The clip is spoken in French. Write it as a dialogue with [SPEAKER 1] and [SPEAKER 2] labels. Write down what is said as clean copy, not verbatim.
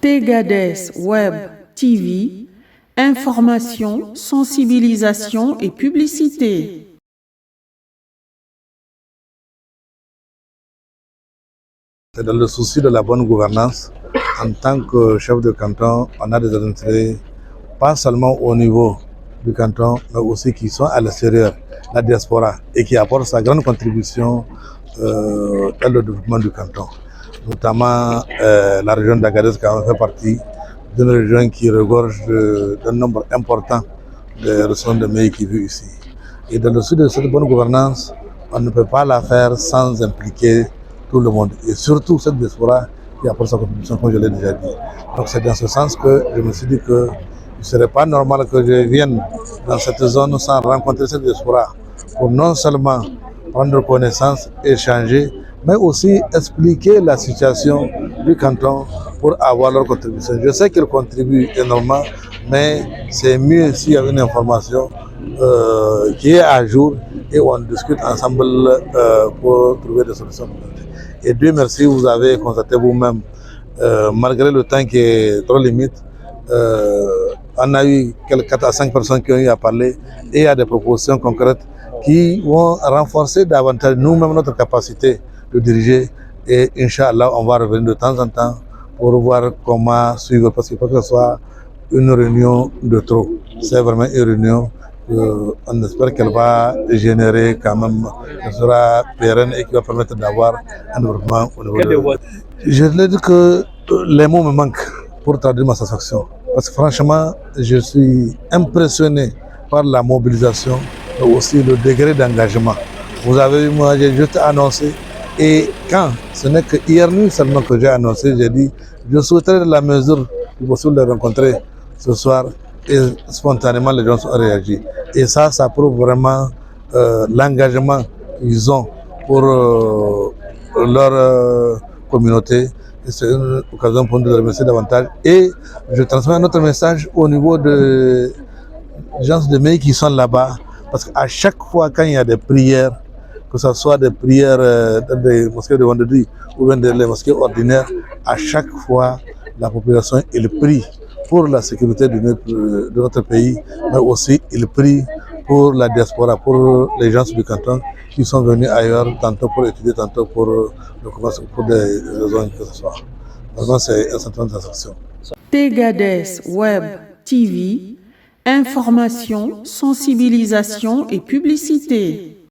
[SPEAKER 1] Tegades Web TV, information, sensibilisation et publicité.
[SPEAKER 2] C'est dans le souci de la bonne gouvernance. En tant que chef de canton, on a des administrés, pas seulement au niveau du canton, mais aussi qui sont à l'extérieur, la diaspora, et qui apportent sa grande contribution dans le développement du canton. Notamment la région d'Agadez qui en fait partie d'une région qui regorge d'un nombre important de ressources de maïs qui vivent ici. Et dans le souci de cette bonne gouvernance, on ne peut pas la faire sans impliquer tout le monde, et surtout cette diaspora qui apporte sa contribution, comme je l'ai déjà dit. Donc c'est dans ce sens que je me suis dit que il ne serait pas normal que je vienne dans cette zone sans rencontrer cette diaspora, pour non seulement prendre connaissance, échanger, mais aussi expliquer la situation du canton pour avoir leur contribution. Je sais qu'ils contribuent énormément, mais c'est mieux s'il y a une information qui est à jour et on discute ensemble pour trouver des solutions. Et Dieu merci, vous avez constaté vous-même, malgré le temps qui est trop limite, on a eu quelques 4 à 5 personnes qui ont eu à parler et il y a des propositions concrètes qui vont renforcer davantage nous-mêmes notre capacité de diriger. Et Inch'Allah, on va revenir de temps en temps pour voir comment suivre, parce qu'il faut que ce soit une réunion de trop. C'est vraiment une réunion. On espère qu'elle va générer quand même, qu'elle sera pérenne et qui va permettre d'avoir un développement au niveau de... Je l'ai dit que les mots me manquent pour traduire ma satisfaction. Parce que franchement, je suis impressionné par la mobilisation et aussi le degré d'engagement. Vous avez vu, moi j'ai juste annoncé, et quand ce n'est que hier nuit seulement que j'ai annoncé, j'ai dit je souhaiterais de la mesure du possible de rencontrer ce soir, et spontanément les gens ont réagi. Et ça prouve vraiment l'engagement qu'ils ont pour leur communauté. C'est une occasion pour nous de remercier davantage. Et je transmets un autre message au niveau des gens de Meï qui sont là-bas, parce qu'à chaque fois quand il y a des prières, que ce soit des prières dans des mosquées de vendredi ou bien des mosquées ordinaires, à chaque fois la population elle prie pour la sécurité de notre pays, mais aussi il prie pour la diaspora, pour les gens du canton qui sont venus ailleurs, tantôt pour étudier, tantôt pour des raisons que ce soit. Vraiment, c'est un sentiment de satisfaction.
[SPEAKER 1] Tegades Web TV, information, sensibilisation et publicité.